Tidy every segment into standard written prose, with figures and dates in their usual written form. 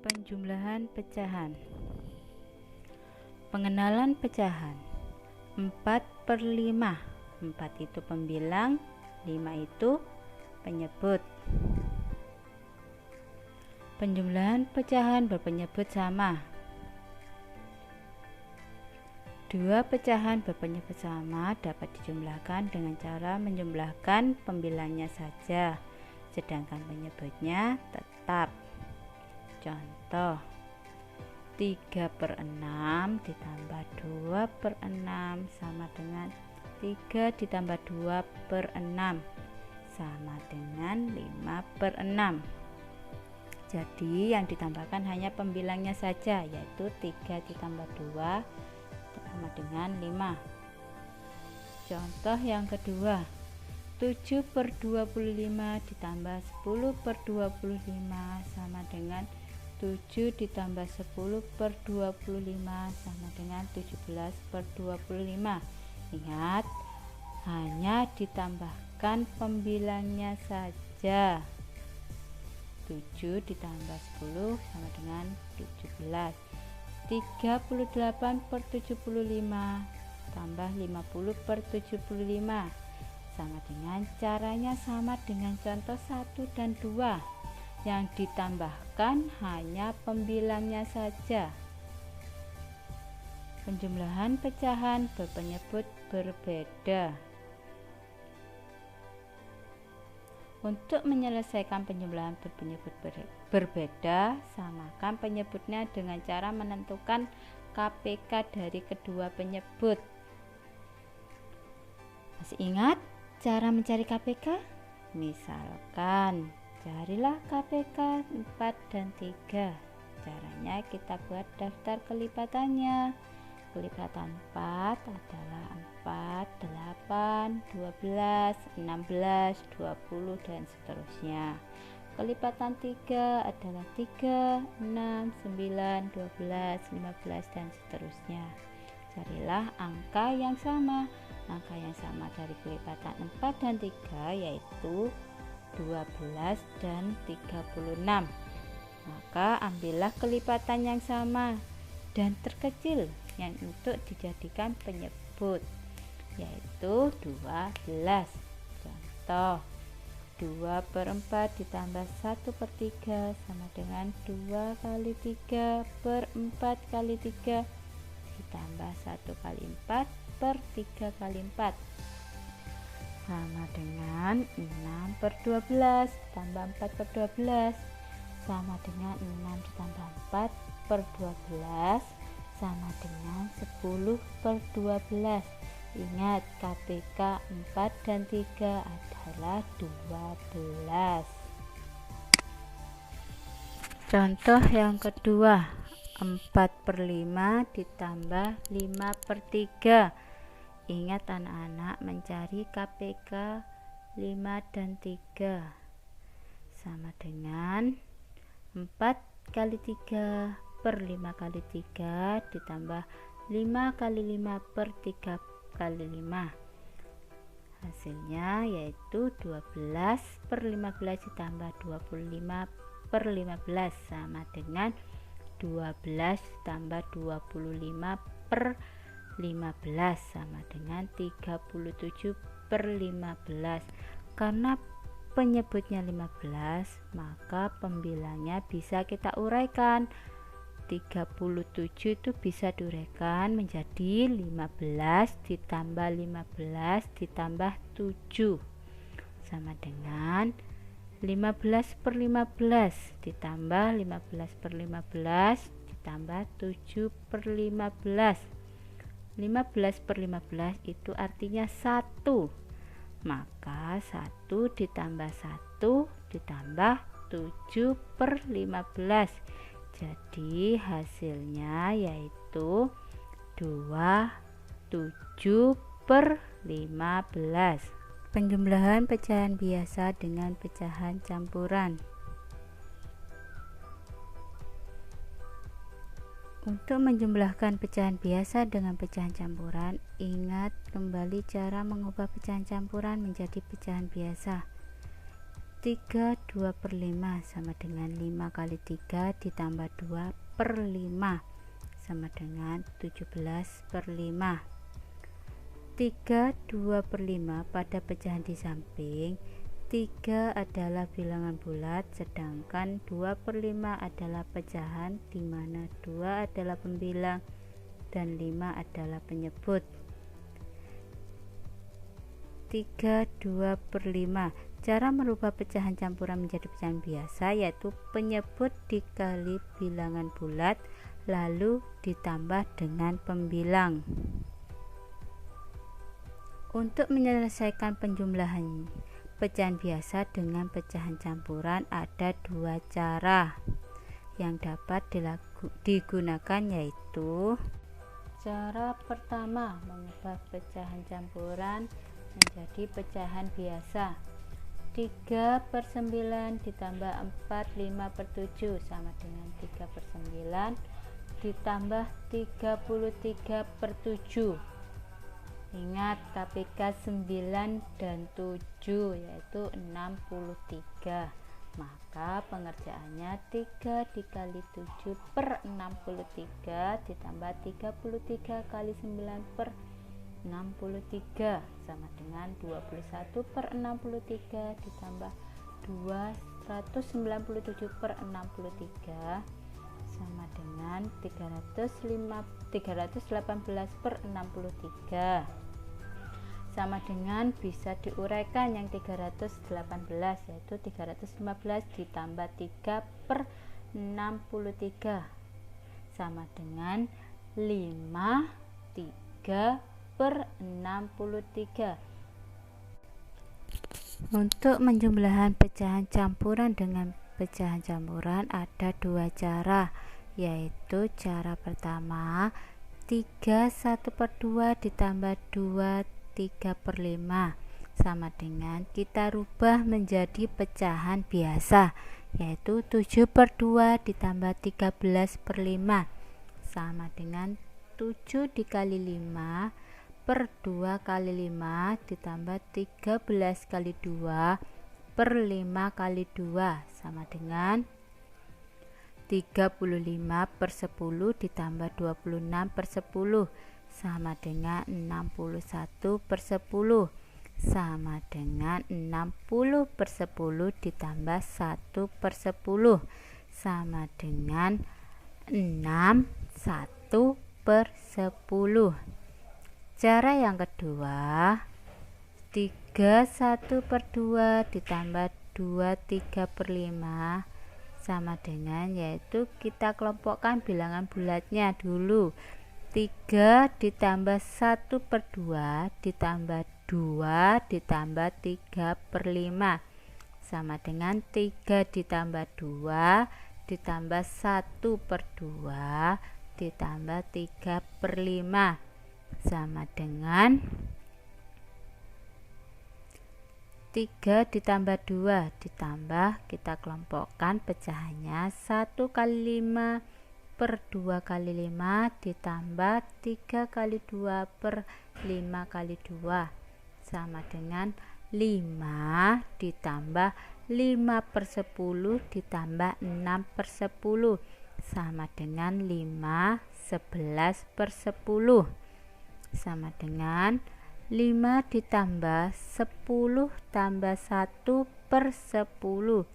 Penjumlahan pecahan. Pengenalan pecahan. 4/5. 4 itu pembilang, 5 itu penyebut. Penjumlahan pecahan berpenyebut sama. 2 pecahan berpenyebut sama dapat dijumlahkan dengan cara menjumlahkan pembilangnya saja, sedangkan penyebutnya tetap. Contoh, 3/6 ditambah 2/6 sama dengan 3 ditambah 2/6 sama dengan 5/6. Jadi yang ditambahkan hanya pembilangnya saja, yaitu 3 ditambah 2 sama dengan 5. Contoh yang kedua, 7/25 ditambah 10/25 sama dengan 7 ditambah 10/25 sama dengan 17/25. Ingat, hanya ditambahkan pembilangnya saja. 7 ditambah 10 sama dengan 17. 38/75 tambah 50/75 sama dengan, caranya sama dengan contoh 1 dan 2. Yang ditambahkan hanya pembilangnya saja. Penjumlahan pecahan berpenyebut berbeda. Untuk menyelesaikan penjumlahan berpenyebut berbeda, samakan penyebutnya dengan cara menentukan KPK dari kedua penyebut. Masih ingat cara mencari KPK? Misalkan, carilah KPK 4 dan 3. Caranya kita buat daftar kelipatannya. Kelipatan 4 adalah 4, 8, 12, 16, 20 dan seterusnya. Kelipatan 3 adalah 3, 6, 9, 12, 15 dan seterusnya. Carilah angka yang sama. Angka yang sama dari kelipatan 4 dan 3 yaitu 12 dan 36. Maka ambillah kelipatan yang sama dan terkecil yang untuk dijadikan penyebut, yaitu 12. Contoh, 2/4 ditambah 1/3 sama dengan 2 kali 3 per 4 kali 3 ditambah 1 kali 4 per 3 kali 4 sama dengan 6/12 tambah 4/12 sama dengan 6 ditambah 4 per 12 sama dengan 10/12. Ingat, KPK 4 dan 3 adalah 12. Contoh yang kedua, 4/5 ditambah 5/3. Ingat anak-anak, mencari KPK 5 dan 3 sama dengan 4 kali 3 per 5 kali 3 ditambah 5 kali 5 per 3 kali 5. Hasilnya yaitu 12/15 ditambah 25/15 sama dengan 12 tambah 25/15 sama dengan 37/15. Karena penyebutnya 15, maka pembilangnya bisa kita uraikan. 37 itu bisa diuraikan menjadi 15 ditambah 15 ditambah 7 sama dengan 15/15 ditambah 15/15 ditambah 7/15. 15/15 itu artinya 1. Maka 1 ditambah 1 ditambah 7/15. Jadi hasilnya yaitu 27/15. Penjumlahan pecahan biasa dengan pecahan campuran. Untuk menjumlahkan pecahan biasa dengan pecahan campuran, ingat kembali cara mengubah pecahan campuran menjadi pecahan biasa. 3/2/5 sama dengan 5 kali 3 ditambah 2/5 sama dengan 17/5. 3/2/5 pada pecahan di samping. 3 adalah bilangan bulat, sedangkan 2/5 adalah pecahan, di mana 2 adalah pembilang dan 5 adalah penyebut. 3/2/5. Cara merubah pecahan campuran menjadi pecahan biasa yaitu penyebut dikali bilangan bulat lalu ditambah dengan pembilang. Untuk menyelesaikan penjumlahan pecahan biasa dengan pecahan campuran ada dua cara yang dapat digunakan, yaitu cara pertama, mengubah pecahan campuran menjadi pecahan biasa. 3/9 ditambah 4/5/7 sama dengan 3/9 ditambah 33/7. Ingat, KPK 9 dan 7 yaitu 63. Maka pengerjaannya 3 dikali 7/63 ditambah 33 kali 9/63 sama dengan 21/63 ditambah 297/63 sama dengan 318/63 sama dengan, bisa diuraikan yang 318 yaitu 315 ditambah 3/63 sama dengan 5/3/63. Untuk menjumlahkan pecahan campuran dengan pecahan campuran ada dua cara, yaitu cara pertama 3/1/2 ditambah 2/3/5 sama dengan kita rubah menjadi pecahan biasa, yaitu 7/2 ditambah 13/5 sama dengan 7 dikali 5 per 2 kali 5 ditambah 13 kali 2 per 5 kali 2 sama dengan 35/10 ditambah 26/10 sama dengan 61/10 sama dengan 60/10 ditambah 1/10 sama dengan 61/10. Cara yang kedua, 3/1/2 ditambah 2/3/5 sama dengan, yaitu kita kelompokkan bilangan bulatnya dulu. 3 ditambah 1/2 ditambah 2 ditambah 3/5 sama dengan 3 ditambah 2 ditambah 1/2 ditambah 3/5 sama dengan 3 ditambah 2 ditambah, kita kelompokkan pecahannya 1 kali 5 per 2 kali 5 ditambah 3 kali 2 per 5 kali 2 sama dengan 5 ditambah 5/10 ditambah 6/10 sama dengan 5/11/10 sama dengan 5 ditambah 10 tambah 1/10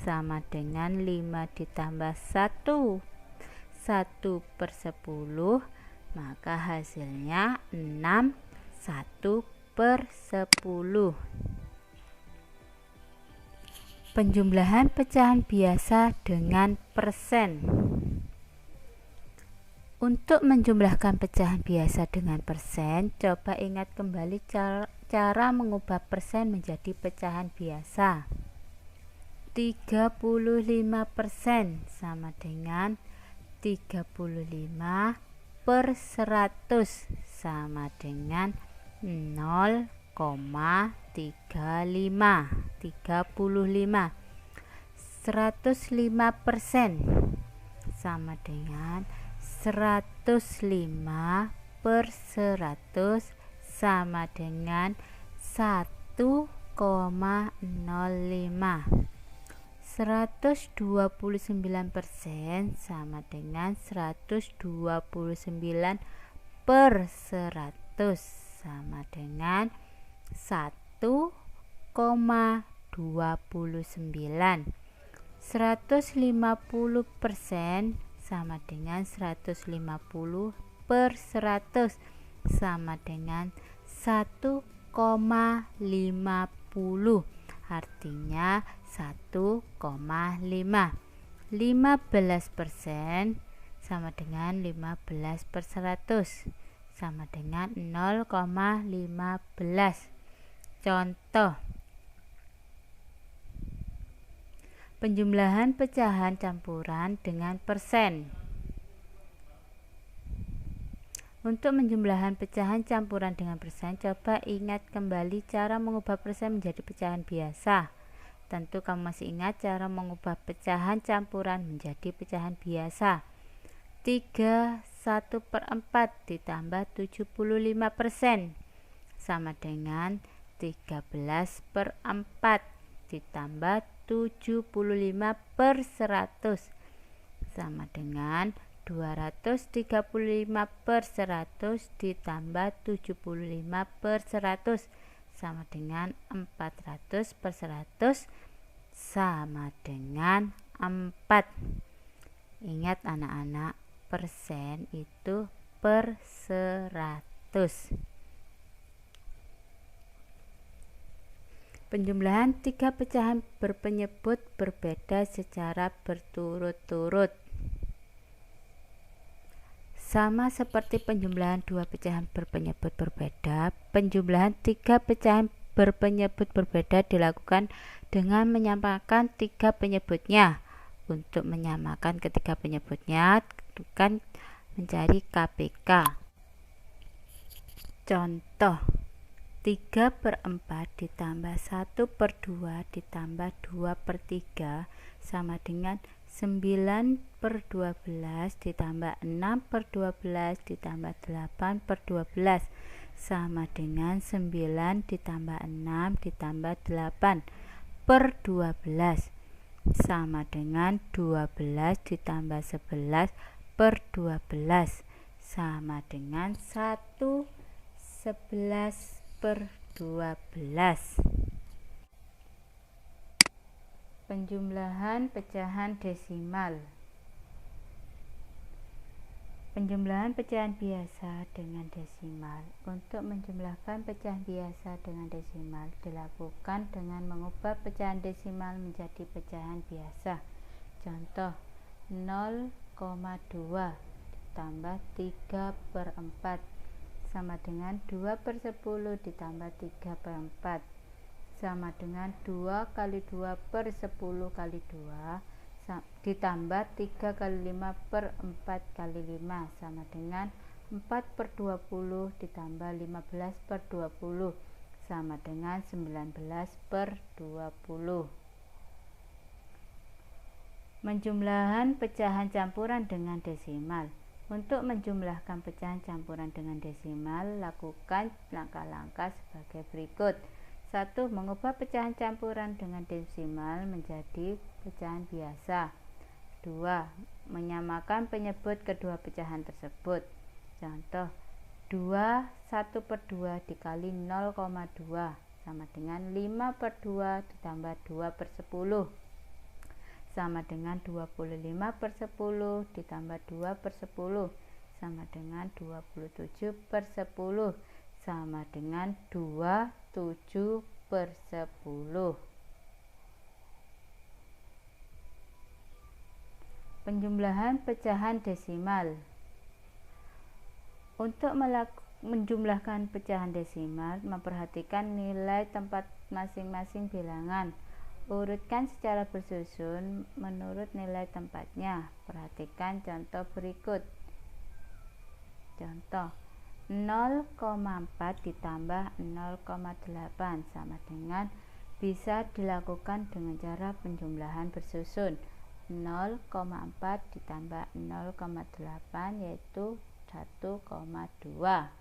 sama dengan 5 ditambah 1/10, maka hasilnya 6/1/10. Penjumlahan pecahan biasa dengan persen. Untuk menjumlahkan pecahan biasa dengan persen, coba ingat kembali cara mengubah persen menjadi pecahan biasa. 35% sama dengan 35 per 100 sama dengan 0,35. 35. 105% sama dengan 105 per 100 sama dengan 1 129% sama dengan 129 per 100 sama dengan 1,29. 150% sama dengan 150 per 100 sama dengan 1,50, artinya 1,5. 15% sama dengan 15 per 100 sama dengan 0,15. Contoh penjumlahan pecahan campuran dengan persen. Untuk menjumlahkan pecahan campuran dengan persen, coba ingat kembali cara mengubah persen menjadi pecahan biasa. Tentu kamu masih ingat cara mengubah pecahan campuran menjadi pecahan biasa. 1/4 ditambah 75% sama dengan 13/4 ditambah 75 per 100 sama dengan 235 per 100 ditambah 75 per 100 sama dengan 400 per 100 sama dengan 4. Ingat anak-anak, persen itu per 100. Penjumlahan 3 pecahan berpenyebut berbeda secara berturut-turut. Sama seperti penjumlahan 2 pecahan berpenyebut berbeda, penjumlahan 3 pecahan berpenyebut berbeda dilakukan dengan menyamakan 3 penyebutnya. Untuk menyamakan ketiga penyebutnya, bukan mencari KPK. Contoh 3/4 ditambah 1/2 ditambah 2/3 sama dengan 9/12 ditambah 6/12 ditambah 8/12 sama dengan 9 ditambah 6 ditambah 8/12 sama dengan 12 ditambah 11/12 sama dengan 1/11/12. Penjumlahan pecahan desimal. Penjumlahan pecahan biasa dengan desimal. Untuk menjumlahkan pecahan biasa dengan desimal dilakukan dengan mengubah pecahan desimal menjadi pecahan biasa. Contoh 0,2 ditambah 3/4 sama dengan 2/10 ditambah 3/4 sama dengan 2 kali 2 per 10 kali 2 ditambah 3 kali 5 per 4 kali 5 sama dengan 4/20 ditambah 15/20 sama dengan 19/20. Menjumlahkan pecahan campuran dengan desimal. Untuk menjumlahkan pecahan campuran dengan desimal, lakukan langkah-langkah sebagai berikut. 1. Mengubah pecahan campuran dengan desimal menjadi pecahan biasa. 2. Menyamakan penyebut kedua pecahan tersebut. Contoh 2 1/2 dikali 0,2 sama dengan 5/2 ditambah 2/10 sama dengan 25/10 ditambah 2/10 sama dengan 27/10 sama dengan 27/10. Penjumlahan pecahan desimal. Untuk menjumlahkan pecahan desimal, memperhatikan nilai tempat masing-masing bilangan. Urutkan secara bersusun menurut nilai tempatnya. Perhatikan contoh berikut. Contoh 0,4 ditambah 0,8 sama dengan bisa dilakukan dengan cara penjumlahan bersusun. 0,4 ditambah 0,8 yaitu 1,2.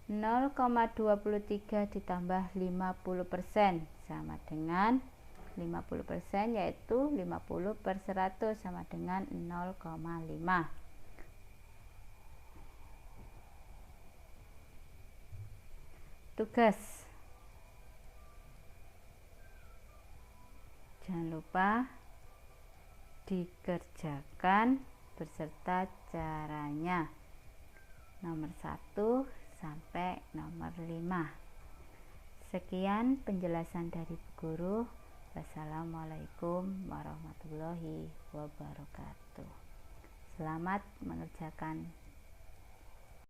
0,23 ditambah 50% sama dengan 50%, yaitu 50/100 sama dengan 0,5. Tugas: jangan lupa dikerjakan beserta caranya nomor 1 sampai nomor 5. Sekian penjelasan dari Bu Guru. Wassalamualaikum warahmatullahi wabarakatuh. Selamat mengerjakan